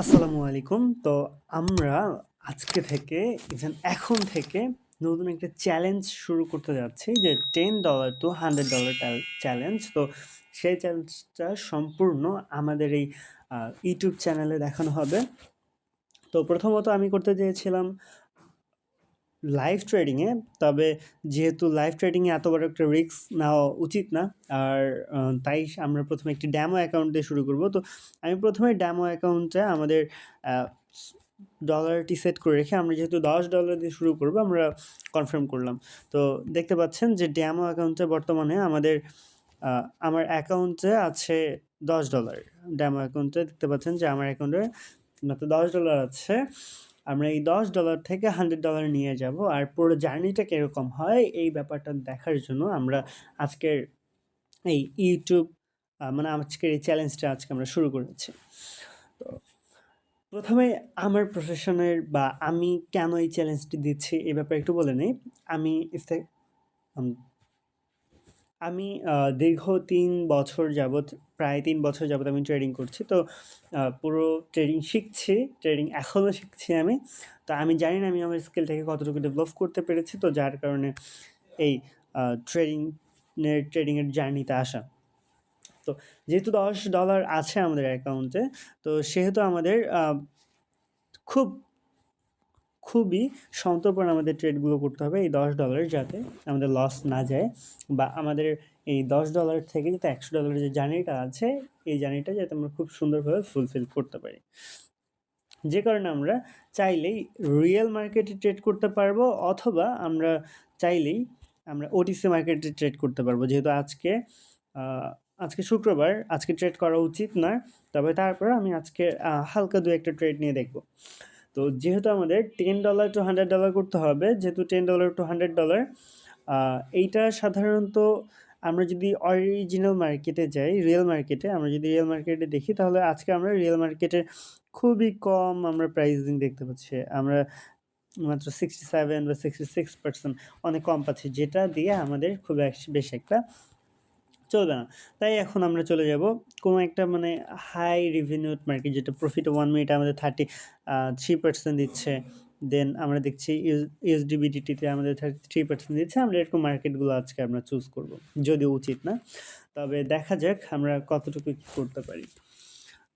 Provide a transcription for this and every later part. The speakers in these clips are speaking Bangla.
আসসালামু আলাইকুম। তো আমরা আজকে থেকে এখন থেকে নতুন একটা চ্যালেঞ্জ শুরু করতে যাচ্ছি যে $10 to $100 চ্যালেঞ্জ। তো সেই চ্যালেঞ্জটা সম্পূর্ণ আমাদের এই ইউটিউব চ্যানেলে দেখানো হবে। তো প্রথমত আমি করতে চেয়েছিলাম লাইভ ট্রেডিংয়ে, তবে যেহেতু লাইভ ট্রেডিংয়ে এত বড় একটা রিস্ক নেওয়া উচিত না, আর তাই আমরা প্রথমে একটি ড্যামো অ্যাকাউন্ট দিয়ে শুরু করব। তো আমি প্রথমে ড্যামো অ্যাকাউন্টে আমাদের ডলারটি সেট করে রেখে আমরা যেহেতু $10 দিয়ে শুরু করব, আমরা কনফার্ম করলাম। তো দেখতে পাচ্ছেন যে ড্যামো অ্যাকাউন্টে বর্তমানে আমার অ্যাকাউন্টে আছে $10। ড্যামো অ্যাকাউন্টে দেখতে পাচ্ছেন যে আমার অ্যাকাউন্টে মাত্র $10 আছে। আমরা এই $10 থেকে $100 নিয়ে যাব, আর পুরো জার্নিটা কিরকম হয় এই ব্যাপারটা দেখার জন্য আমরা আজকের এই ইউটিউব মানে আজকের এই চ্যালেঞ্জটা আজকে আমরা শুরু করেছি। তো প্রথমে আমার প্রফেশনের বা আমি কেন এই চ্যালেঞ্জটি দিচ্ছি এই ব্যাপারে একটু বলে নেই। আমি উম, আমি দীর্ঘ ৩ বছর যাবৎ, প্রায় ৩ বছর যাবৎ আমি ট্রেডিং করছি। তো পুরো ট্রেডিং শিখছি, ট্রেডিং এখনও শিখছি আমি। তো আমি জানি না আমি আমার স্কিলটাকে কতটুকু ডেভেলপ করতে পেরেছি। তো যার কারণে এই ট্রেডিংয়ের জার্নিতে আসা। তো যেহেতু $10 আছে আমাদের অ্যাকাউন্টে, তো সেহেতু আমাদের খুব খুবই সন্তর্পণে আমাদের ট্রেডগুলো করতে হবে এই $10, যাতে আমাদের লস না যায়, বা আমাদের এই $10 থেকে যাতে $100 যে জার্নিটা আছে, এই জার্নিটা যাতে আমরা খুব সুন্দরভাবে ফুলফিল করতে পারি। যে কারণে আমরা চাইলেই রিয়েল মার্কেটে ট্রেড করতে পারবো, অথবা আমরা চাইলেই আমরা ওটিসি মার্কেটে ট্রেড করতে পারবো। যেহেতু আজকে শুক্রবার, আজকে ট্রেড করা উচিত না, তবে তারপর আমি আজকে হালকা দু একটা ট্রেড নিয়ে দেখব। তো যেহেতু আমাদের $10 to $100 করতে হবে, যেহেতু $10 to $100, এইটা সাধারণত আমরা যদি অরিজিনাল মার্কেটে যাই, রিয়েল মার্কেটে, আমরা যদি রিয়েল মার্কেটে দেখি, তাহলে আজকে আমরা রিয়েল মার্কেটে খুবই কম আমরা প্রাইসিং দেখতে পাচ্ছি। আমরা মাত্র 67 বা 66% অনেক কম পাচ্ছি, যেটা দিয়ে আমাদের খুব বেশ একটা চলবে না। তাই এখন আমরা চলে যাব কোনো একটা মানে হাই রেভিনিউড মার্কেট, যেটা প্রফিটে 1 মিনিটে আমাদের 3% দিচ্ছে। দেন আমরা দেখছি ইউএসডিবিডিটিতে আমাদের 33% দিচ্ছে। আমরা এরকম মার্কেটগুলো আজকে আমরা চুজ করব, যদিও উচিত না। তবে দেখা যাক আমরা কতটুকু কী করতে পারি।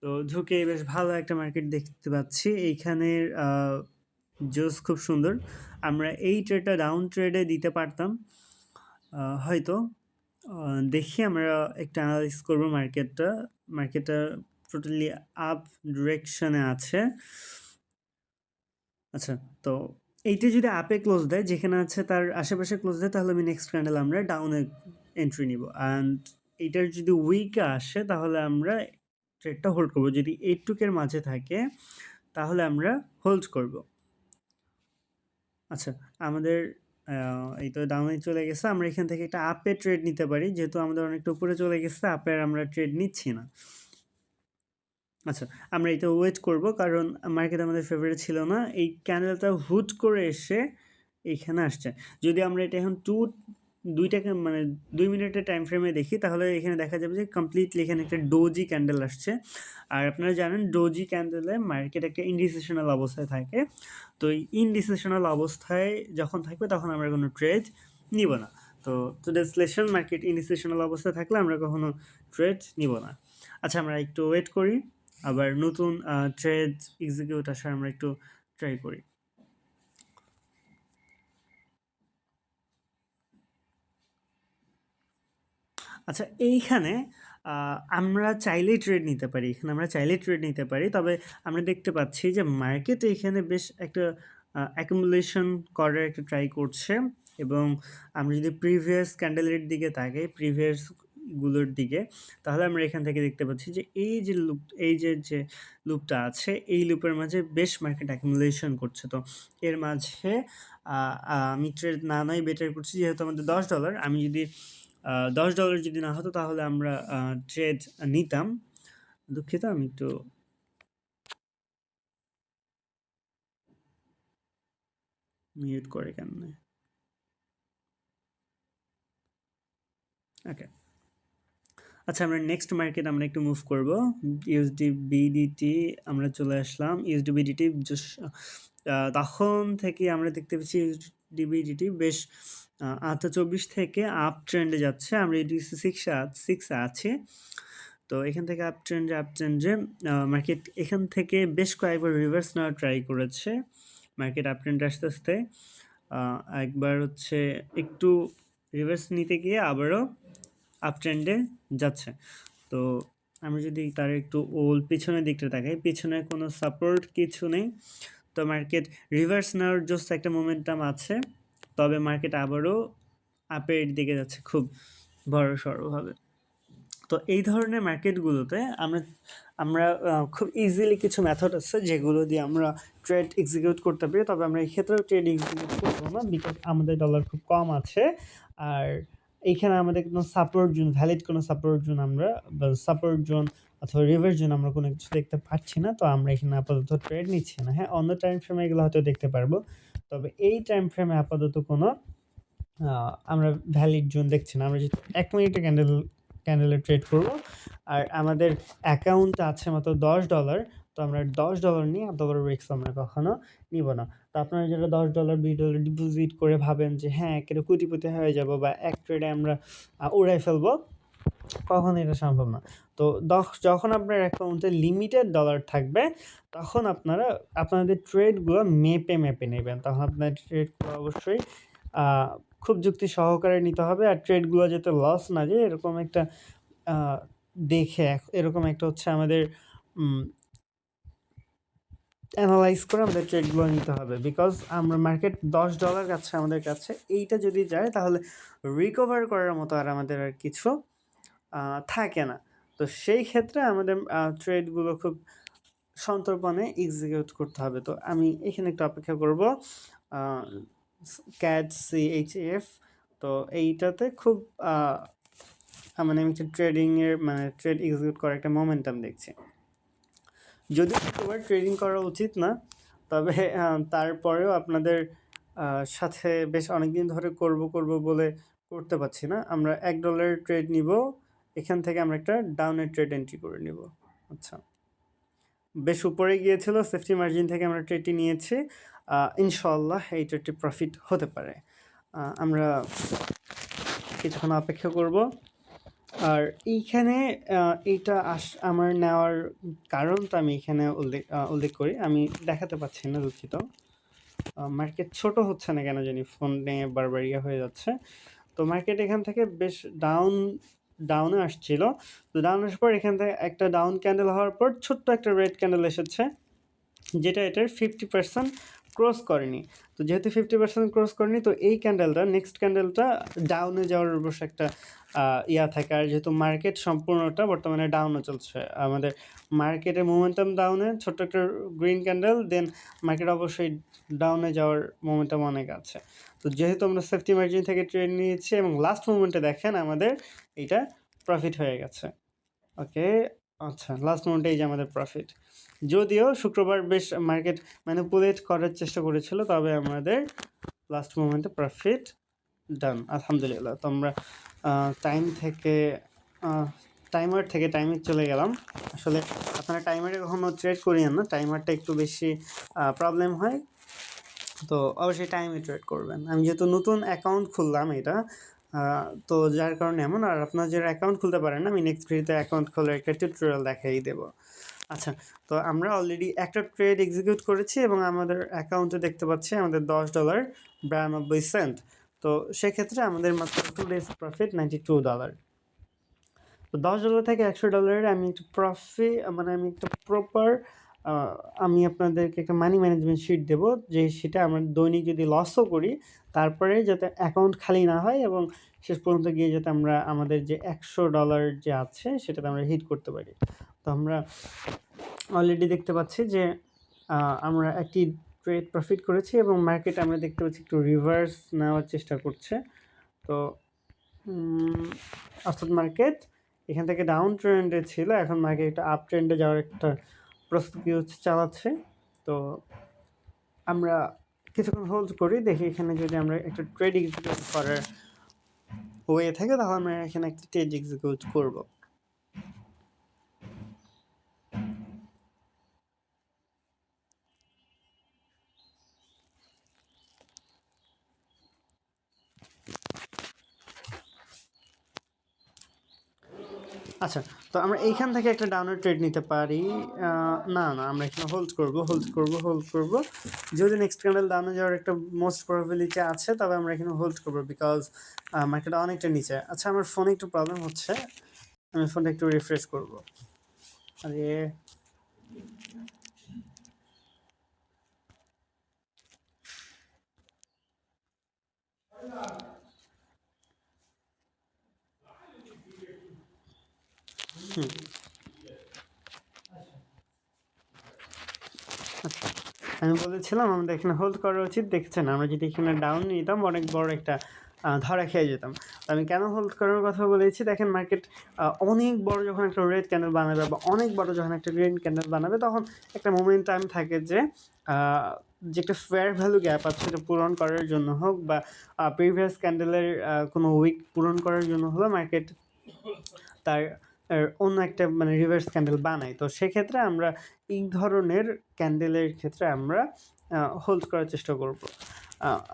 তো ঝুঁকে বেশ ভালো একটা মার্কেট দেখতে পাচ্ছি এইখানের। জোস খুব সুন্দর। আমরা এই ট্রেডটা ডাউন ট্রেডে দিতে পারতাম হয়তো। দেখি আমরা একটু অ্যানালাইজ করবো মার্কেটটা টোটালি আপ ডিরেকশনে আছে। আচ্ছা, তো এইটা যদি আপে ক্লোজ দেয়, যেখানে আছে তার আশেপাশে ক্লোজ দেয়, তাহলে আমি নেক্সট ক্যান্ডেল আমরা ডাউনে এন্ট্রি নিব। অ্যান্ড এইটার যদি উইকে আসে, তাহলে আমরা ট্রেডটা হোল্ড করব। যদি 8 মাঝে থাকে, তাহলে আমরা হোল্ড করব। আচ্ছা, আমাদের এই তো ডাউনে চলে গেছে। আমরা এখান থেকে একটা আপে ট্রেড নিতে পারি, যেহেতু আমাদের অনেকটা উপরে চলে গেছে, আপে আমরা ট্রেড নিচ্ছি না। আচ্ছা, আমরা এটা ওয়েট করব, কারণ মার্কেট আমাদের ফেভারিট ছিল না। এই ক্যান্ডেলটা হুট করে এসে এইখানে আসছে। যদি আমরা এটা এখন 2টাকে মানে 2 মিনিটের টাইম ফ্রেমে দেখি, তাহলে এখানে দেখা যাবে যে কমপ্লিটলি এখানে একটা ডোজি ক্যান্ডেল আসছে। আর আপনারা জানেন ডোজি ক্যান্ডেলে মার্কেট একটা ইনডিসিশনাল অবস্থায় থাকে। তো এই ইনডিসিশনাল অবস্থায় যখন থাকবে, তখন আমরা কোনো ট্রেড নিব না। তো টুডেজ লেসন, মার্কেট ইনডিসিশনাল অবস্থায় থাকলে আমরা কখনো ট্রেড নিব না। আচ্ছা, আমরা একটু ওয়েট করি, আবার নতুন ট্রেড এক্সিকিউট আসার আমরা একটু ট্রাই করি। আচ্ছা, এইখানে আমরা চাইলেই ট্রেড নিতে পারি। এখানে আমরা চাইলেই ট্রেড নিতে পারি। তবে আমরা দেখতে পাচ্ছি যে মার্কেট এখানে বেশ একটা অ্যাকুমুলেশন করার একটা ট্রাই করছে, এবং আমরা যদি প্রিভিয়াস ক্যান্ডেলের দিকে তাকাই, প্রিভিয়াস গুলোর দিকে, তাহলে আমরা এখান থেকে দেখতে পাচ্ছি যে এই যে লুপটা আছে, এই লুপের মাঝে বেশ মার্কেট অ্যাকুমুলেশন করছে। তো এর মাঝে আমি ট্রেড না নেওয়াই বেটার করছি, যেহেতু আমাদের $10। আমি যদি $10 যদি না হতো, তাহলে আমরা ট্রেড নিতাম। দুঃখিত, আমি একটু মিউট করে কেমনে। ওকে, আচ্ছা, আমরা নেক্সট মার্কেট আমরা একটু মুভ করব। ইউএসডি বিডিটি আমরা চলে আসলাম। ইউএসডি বিডিটি তখন থেকে আমরা দেখতে পাচ্ছি ইউএসডি বিডিটি বেশ 24 থেকে আপ ট্রেন্ডে যাচ্ছে। আমরা ইউডিসি 6 আছি। তো এখান থেকে আপ ট্রেন্ডে মার্কেট এখান থেকে বেশ কয়েকবার রিভার্স নেওয়ার ট্রাই করেছে। মার্কেট আপ ট্রেন্ডে আস্তে আস্তে একবার হচ্ছে একটু রিভার্স নিতে গিয়ে আবারও আপ ট্রেন্ডে যাচ্ছে। তো আমরা যদি তার একটু পিছনের দিকটা তাকাই, পিছনে কোনো সাপোর্ট কিছু নেই। তো মার্কেট রিভার্স নেওয়ার জাস্ট একটা মোমেন্টাম আছে, তবে মার্কেট আবারও আপের দিকে যাচ্ছে খুব বড়সড়ভাবে। তো এই ধরনের মার্কেটগুলোতে আমরা আমরা খুব ইজিলি কিছু মেথড আছে যেগুলো দিয়ে আমরা ট্রেড এক্সিকিউট করতে পারি। তবে আমরা এই ক্ষেত্রেও ট্রেড এক্সিকিউট করবো না, বিকজ আমাদের ডলার খুব কম আছে। আর এইখানে আমাদের কোনো সাপোর্ট জোন, ভ্যালিড কোনো সাপোর্ট জোন আমরা বা সাপোর্ট জোন অথবা রিভার্স জোন আমরা কোনো কিছু দেখতে পাচ্ছি না। তো আমরা এখানে আপাতত ট্রেড নিচ্ছি না। হ্যাঁ, অন্য টাইম ফ্রেমে এগুলো হয়তো দেখতে পারবো, তবে এই টাইম ফ্রেমে আপাতত কোনো আমরা ভ্যালিড জোন দেখছি না। আমরা যদি 1 মিনিটের ক্যান্ডেলে ট্রেড করব, আর আমাদের অ্যাকাউন্ট আছে মাত্র $10, তো আমরা $10 নিয়ে $1 রিস্ক আমরা কখনো নিব না। তো আপনারা যারা $10 $20 ডিপোজিট করে ভাবেন যে হ্যাঁ একেবারে কোটিপতি হয়ে যাব বা এক ট্রেডে আমরা উড়াই ফেলবো, কখনো এটা সম্ভব না। তো যখন আপনার অ্যাকাউন্টে লিমিটেড ডলার থাকবে, তখন আপনারা আপনাদের ট্রেডগুলো মেপে নেবেন। তখন আপনার ট্রেডগুলো অবশ্যই খুব যুক্তি সহকারে নিতে হবে। আর ট্রেডগুলো যাতে লস না যায় এরকম একটা দেখে এরকম একটা হচ্ছে আমাদের অ্যানালাইজ করে আমাদের ট্রেডগুলো নিতে হবে। বিকজ আমরা মার্কেট $10 আছে আমাদের কাছে, এইটা যদি যায় তাহলে রিকভার করার মতো আর আমাদের আর কিছু থাকে না। তো সেই ক্ষেত্রে আমাদের ট্রেডগুলো খুব সন্তর্পণে এক্সিকিউট করতে হবে। তো আমি এখানে একটু অপেক্ষা করব। ক্যাট CHF, তো এইটাতে খুব মানে আমি একটা ট্রেডিংয়ের মানে ট্রেড এক্সিকিউট করার একটা মোমেন্টাম দেখছি। যদিও শুক্রবার ট্রেডিং করা উচিত না, তবে তারপরেও আপনাদের সাথে বেশ অনেকদিন ধরে করব বলে করতে পারছি না। আমরা $1 ট্রেড নিব, এখান থেকে আমরা একটা ডাউনের ট্রেড এন্ট্রি করে নিব। আচ্ছা, বেশ উপরে গিয়েছিল, সেফটি মার্জিন থেকে আমরা ট্রেডটি নিয়েছি। ইনশাল্লাহ এই ট্রেডটি প্রফিট হতে পারে। আমরা কিছুক্ষণ অপেক্ষা করব। আর এইখানে এইটা আমার নেওয়ার কারণটা আমি এখানে উল্লেখ করি। আমি দেখাতে পাচ্ছি না, দুঃখিত। মার্কেট ছোট হচ্ছে না কেন জানি, ফোনে বারবার হয়ে যাচ্ছে। তো মার্কেট এখান থেকে বেশ ডাউনে আসছিল। তো ডাউন আসার পর এখান থেকে একটা ডাউন ক্যান্ডেল হওয়ার পর ছোট্ট একটা রেড ক্যান্ডেল এসেছে, যেটা এটার 50% ক্রস করেনি। তো যেহেতু 50% ক্রস করেনি, তো এই ক্যান্ডেলটা নেক্সট ক্যান্ডেলটা ডাউনে যাওয়ার অবশ্য একটা থাকে। আর যেহেতু মার্কেট সম্পূর্ণটা বর্তমানে ডাউনে চলছে, আমাদের মার্কেটের মোমেন্টাম ডাউনে, ছোট্ট একটা গ্রিন ক্যান্ডেল, দেন মার্কেট অবশ্যই ডাউনে যাওয়ার মোমেন্টাম অনেক আছে। তো যেহেতু আমরা সেফটি মার্জিন থেকে ট্রেড নিয়েছি এবং লাস্ট মোমেন্টে দেখেন আমাদের এইটা প্রফিট হয়ে গেছে। ওকে, আচ্ছা, লাস্ট মোমেন্টে এই যে আমাদের প্রফিট। যদিও শুক্রবার বেশ মার্কেট ম্যানিপুলেট করার চেষ্টা করেছিল, তবে আমাদের লাস্ট মোমেন্টে প্রফিট ডান, আলহামদুলিল্লাহ। তো আমরা টাইমার থেকে টাইমে চলে গেলাম। আসলে আপনারা টাইমারে কখনো ট্রেড করিয়েন না, টাইমারটা একটু বেশি প্রবলেম হয়। তো অবশ্যই টাইমে ট্রেড করবেন। আমি যেহেতু নতুন অ্যাকাউন্ট খুললাম এটা, তো যার কারণে এমন। আর আপনারা যারা অ্যাকাউন্ট খুলতে পারেন না, আমি নেক্সট ভিডিওতে অ্যাকাউন্ট খোলার একটা টিউটোরিয়াল দেখাই দেবো। আচ্ছা, তো আমরা অলরেডি একটা ট্রেড এক্সিকিউট করেছি এবং আমাদের অ্যাকাউন্টে দেখতে পাচ্ছি আমাদের $10.92। তো সেক্ষেত্রে আমাদের মাত্র 2 days প্রফিট $92। তো $10 থেকে $100 আমি একটা আমি একটা প্রপার আমি আপনাদেরকে একটা মানি ম্যানেজমেন্ট শিট দেবো, যে সেটা আমরা দৈনিক যদি লসও করি, তারপরে যাতে অ্যাকাউন্ট খালি না হয় এবং শেষ পর্যন্ত গিয়ে যাতে আমরা আমাদের যে $100 যে আছে সেটাতে আমরা হিট করতে পারি। তো আমরা অলরেডি দেখতে পাচ্ছি যে আমরা একটি ট্রেড প্রফিট করেছি এবং মার্কেট আমরা দেখতে পাচ্ছি একটু রিভার্স নেওয়ার চেষ্টা করছে। তো অর্থাৎ মার্কেট এখান থেকে ডাউন ট্রেন্ডে ছিল, এখন মার্কেট একটা আপ ট্রেন্ডে যাওয়ার একটা প্রস্তুতি চালাচ্ছে। তো আমরা কিছুক্ষণ হোল্ড করি, দেখি এখানে যদি আমরা একটা ট্রেড এক্সিকিউট করার ওয়ে থাকে, তাহলে আমরা এখানে একটা ট্রেড এক্সিকিউট করব। আচ্ছা, তো আমরা এইখান থেকে একটা ডাউনের ট্রেড নিতে পারি। না, আমরা এখানে হোল্ড করব। যদি নেক্সট ক্যান্ডেল ডাউনে যাওয়ার একটা মোস্ট প্রবাবিলিটি আছে, তবে আমরা এখানে হোল্ড করব, বিকজ মার্কেট অনেকটা নিচে। আচ্ছা, আমার ফোনে একটু প্রবলেম হচ্ছে, আমি ফোনটা একটু রিফ্রেশ করব। আরে আমি বলেছিলাম আমাদের এখানে হোল্ড করা উচিত। দেখছেন, আমরা যদি এখানে ডাউন নিতাম, অনেক বড় একটা ধরা খেয়ে যেতাম। তো আমি কেন হোল্ড করার কথা বলেছি, দেখেন মার্কেট অনেক বড় যখন একটা রেড ক্যান্ডেল বানাবে, বা অনেক বড় যখন একটা গ্রিন ক্যান্ডেল বানাবে, তখন একটা মোমেন্ট টাইম থাকে যে যে একটা ফেয়ার ভ্যালু গ্যাপ আছে সেটা পূরণ করার জন্য হোক, বা প্রিভিয়াস ক্যান্ডেলের কোনো উইক পূরণ করার জন্য হলো মার্কেট তার অন্য একটা মানে রিভার্স ক্যান্ডেল বানাই। তো সেক্ষেত্রে আমরা এই ধরনের ক্যান্ডেলের ক্ষেত্রে আমরা হোল্ড করার চেষ্টা করব।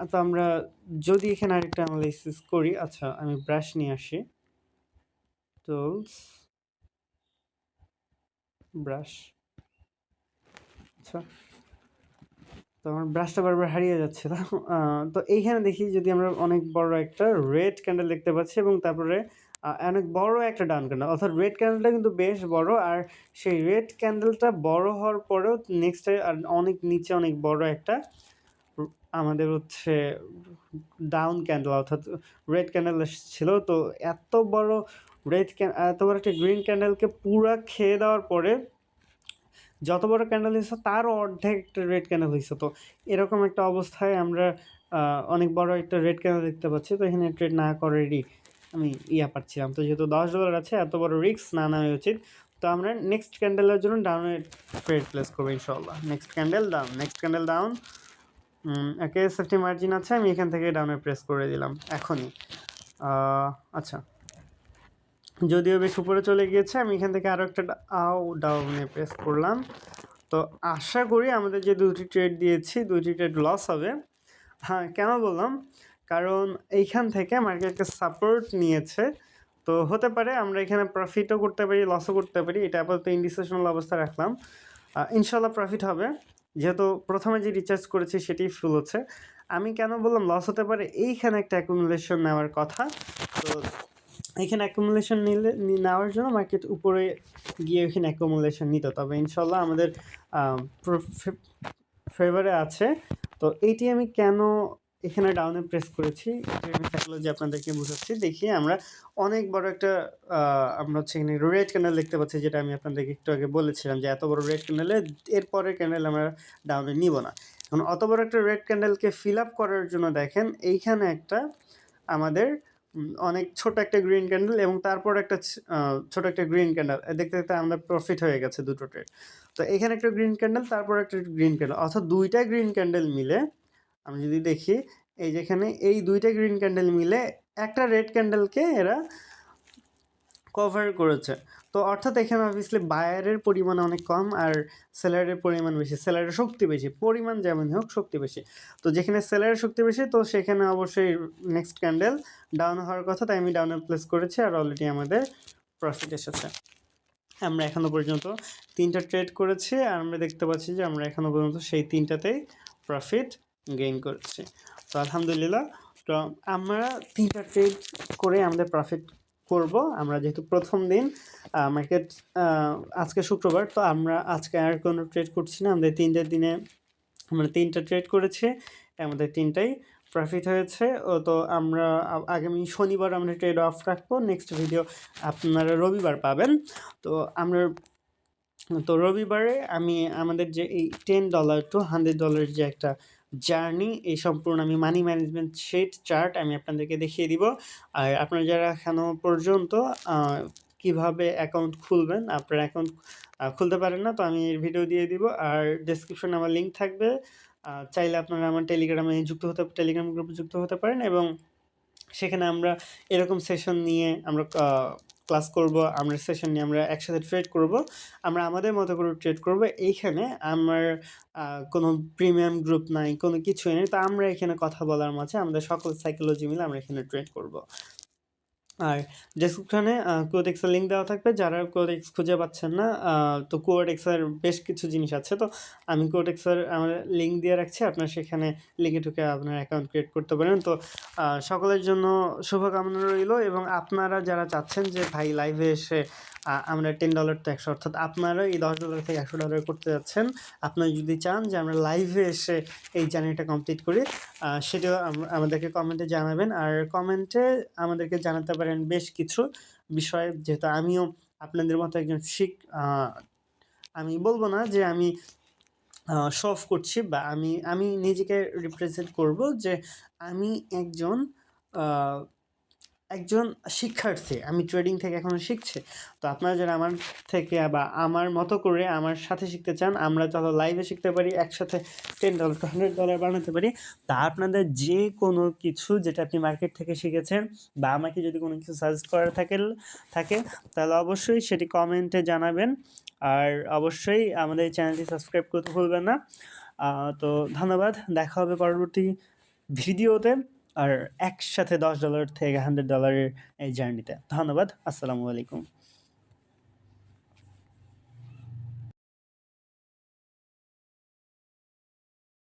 তো আমরা যদি এখানে আরেকটা অ্যানালাইসিস করি। আচ্ছা, আমি ব্রাশ নিয়ে আসি, টুলস, ব্রাশ। আচ্ছা, তো আমার ব্রাশটা বারবার হারিয়ে যাচ্ছিল। তো এইখানে দেখি যদি আমরা অনেক বড় একটা রেড ক্যান্ডেল দেখতে পাচ্ছি, এবং তারপরে অনেক বড় একটা ডাউন ক্যান্ডেল, অর্থাৎ রেড ক্যান্ডেলটা কিন্তু বেশ বড়, আর সেই রেড ক্যান্ডেলটা বড় হওয়ার পরেও নেক্সট আর অনেক নিচে অনেক বড় একটা আমাদের হচ্ছে ডাউন ক্যান্ডেল, অর্থাৎ রেড ক্যান্ডেল ছিল। তো এত বড় এত বড় একটা গ্রিন ক্যান্ডেলকে পুরা খেয়ে দেওয়ার পরে যত বড় ক্যান্ডেল হয়েছে তারও অর্ধেক একটা রেড ক্যান্ডেল হয়েছে। তো এরকম একটা অবস্থায় আমরা অনেক বড় একটা রেড ক্যান্ডেল দেখতে পাচ্ছি। তো এখানে ট্রেড না করারই আমি পাচ্ছিলাম। তো যেহেতু $10 আছে, এত বড় রিস্ক না নেওয়া উচিত। তো আমরা নেক্সট ক্যান্ডেলের জন্য ডাউনের ট্রেড প্লেস করবো ইনশাল্লাহ। Next candle down. Okay, safety margin আছে, আমি এখান থেকে ডাউনে প্রেস করে দিলাম এখনই। আচ্ছা, যদিও বেশ উপরে চলে গিয়েছে, আমি এখান থেকে আরও একটা ডাউনে প্রেস করলাম। তো আশা করি আমাদের যে দুটি ট্রেড দিয়েছি, দুটি ট্রেড লস হবে। হ্যাঁ, কেন বললাম, কারণ এইখান থেকে মার্কেটকে সাপোর্ট নিয়েছে। তো হতে পারে আমরা এখানে প্রফিটও করতে পারি, লসও করতে পারি। এটা আপাতত ইনডিসিশনাল অবস্থা রাখলাম। ইনশাল্লাহ প্রফিট হবে, যেহেতু প্রথমে যে রিচার্জ করেছি সেটি ফুল হচ্ছে। আমি কেন বললাম লস হতে পারে, এইখানে একটা অ্যাকুমুলেশন নেওয়ার কথা। তো এখানে অ্যাকুমুলেশন নেওয়ার জন্য মার্কেট উপরে গিয়ে এখানে অ্যাকুমুলেশন নিত, তবে ইনশাল্লাহ আমাদের ফেভারে আছে। তো এইটি আমি কেন এখানে ডাউনে প্রেস করেছি, আমি সাইকোলজি আপনাদেরকে বুঝাচ্ছি। দেখি, আমরা অনেক বড় একটা আমরা হচ্ছে এখানে রেড ক্যান্ডেল দেখতে পাচ্ছি, যেটা আমি আপনাদেরকে একটু আগে বলেছিলাম যে এত বড় রেড ক্যান্ডেলে এরপরের ক্যান্ডেল আমরা ডাউনে নিব না। এখন অত বড় একটা রেড ক্যান্ডেলকে ফিল আপ করার জন্য দেখেন এইখানে একটা আমাদের অনেক ছোট একটা গ্রিন ক্যান্ডেল, এবং তারপর একটা ছোট একটা গ্রিন ক্যান্ডেল দেখতে দেখতে আমাদের প্রফিট হয়ে গেছে দুটো ট্রেড। তো এখানে একটা গ্রিন ক্যান্ডেল, তারপর একটা গ্রিন ক্যান্ডেল, অর্থাৎ দুইটা গ্রিন ক্যান্ডেল মিলে আমি যদি দেখি, এই যেখানে এই দুইটা গ্রিন ক্যান্ডেল মিলে একটা রেড ক্যান্ডেলকে এরা কভার করেছে। তো অর্থাৎ এখানে অবভিয়াসলি বায়ারের পরিমাণ অনেক কম, আর সেলারের পরিমাণ বেশি। সেলারের শক্তি বেশি, পরিমাণ যেমনই হোক শক্তি বেশি। তো যেখানে সেলারের শক্তি বেশি, তো সেখানে অবশ্যই নেক্সট ক্যান্ডেল ডাউন হওয়ার কথা, তাই আমি ডাউনে প্লেস করেছি, আর অলরেডি আমাদের প্রফিট এসেছে। আমরা এখনও পর্যন্ত 3টা ট্রেড করেছি, আর আমরা দেখতে পাচ্ছি যে আমরা এখনও পর্যন্ত সেই 3টাতেই প্রফিট গেইন করেছি। তো আলহামদুলিল্লাহ। তো আমরা 3টা ট্রেড করে আমাদের প্রফিট করব। আমরা যেহেতু প্রথম দিন মার্কেট, আজকে শুক্রবার, তো আমরা আজকে আর কোনো ট্রেড করছি না। আমাদের 3টে দিনে আমরা 3টা ট্রেড করেছি, আমাদের 3টাই প্রফিট হয়েছে। তো আমরা আগামী শনিবার আমরা ট্রেড অফ রাখবো। নেক্সট ভিডিও আপনারা রবিবার পাবেন। তো আমরা রবিবারে আমি আমাদের যে এই $10 to $100 যে একটা জার্নি, এই সম্পূর্ণ আমি মানি ম্যানেজমেন্ট শিট চার্ট আমি আপনাদেরকে দেখিয়ে দিব। আর আপনারা যারা এখনও পর্যন্ত কিভাবে অ্যাকাউন্ট খুলবেন, আপনারা অ্যাকাউন্ট খুলতে পারেন না, তো আমি এর ভিডিও দিয়ে দিব, আর ডেসক্রিপশনে আমার লিঙ্ক থাকবে। চাইলে আপনারা আমার টেলিগ্রামে টেলিগ্রাম গ্রুপে যুক্ত হতে পারেন, এবং সেখানে আমরা এরকম সেশন নিয়ে আমরা ক্লাস করব, আমরা সেশন নিয়ে আমরা একসাথে ট্রেড করব, আমরা আমাদের মতো করে ট্রেড করব। এইখানে আমার কোনো প্রিমিয়াম গ্রুপ নাই, কোনো কিছুই নেই। তো আমরা এখানে কথা বলার মাঝে আমাদের সকল সাইকোলজি মিলে আমরা এখানে ট্রেড করব। আর ডেসক্রিপশনে কোডেক্সের লিঙ্ক দেওয়া থাকবে। যারা কোডেক্স খুঁজে পাচ্ছেন না, তো কোডেক্সের বেশ কিছু জিনিস আছে। তো আমি কোডেক্সের আমার লিঙ্ক দিয়ে রাখছি, আপনার সেখানে লিঙ্কে ঢুকে আপনার অ্যাকাউন্ট ক্রিয়েট করতে পারেন। তো সকলের জন্য শুভকামনা রইল, এবং আপনারা যারা চাচ্ছেন যে ভাই লাইভে এসে আমরা $10 to 100, অর্থাৎ আপনারা এই $10 থেকে $100 করতে যাচ্ছেন, আপনারা যদি চান যে আমরা লাইভে এসে এই জার্নিটা কমপ্লিট করি, সেটাও আমাদেরকে কমেন্টে জানাবেন। আর কমেন্টে আমাদেরকে জানাতে পারেন বেশ কিছু বিষয়, যেহেতু আমিও আপনাদের মতো একজন আমি বলবো না যে আমি শো অফ করছি, বা আমি নিজেকে রিপ্রেজেন্ট করব যে আমি একজন একজন শিক্ষার্থী, আমি ট্রেডিং থেকে এখনও শিখছি। তো আপনারা যারা আমার থেকে বা আমার মতো করে আমার সাথে শিখতে চান, আমরা চলো লাইভে শিখতে পারি, একসাথে $10 to $100 বানাতে পারি। তা আপনাদের যে কোনো কিছু যেটা আপনি মার্কেট থেকে শিখেছেন, বা আমাকে যদি কোনো কিছু সাজেস্ট করার থাকে তাহলে অবশ্যই সেটি কমেন্টে জানাবেন। আর অবশ্যই আমাদের চ্যানেলটি সাবস্ক্রাইব করতে ভুলবেন না। তো ধন্যবাদ, দেখা হবে পরবর্তী ভিডিওতে, আর একসাথে $10 থেকে $100 এই জার্নিতে। ধন্যবাদ, আসসালামু আলাইকুম।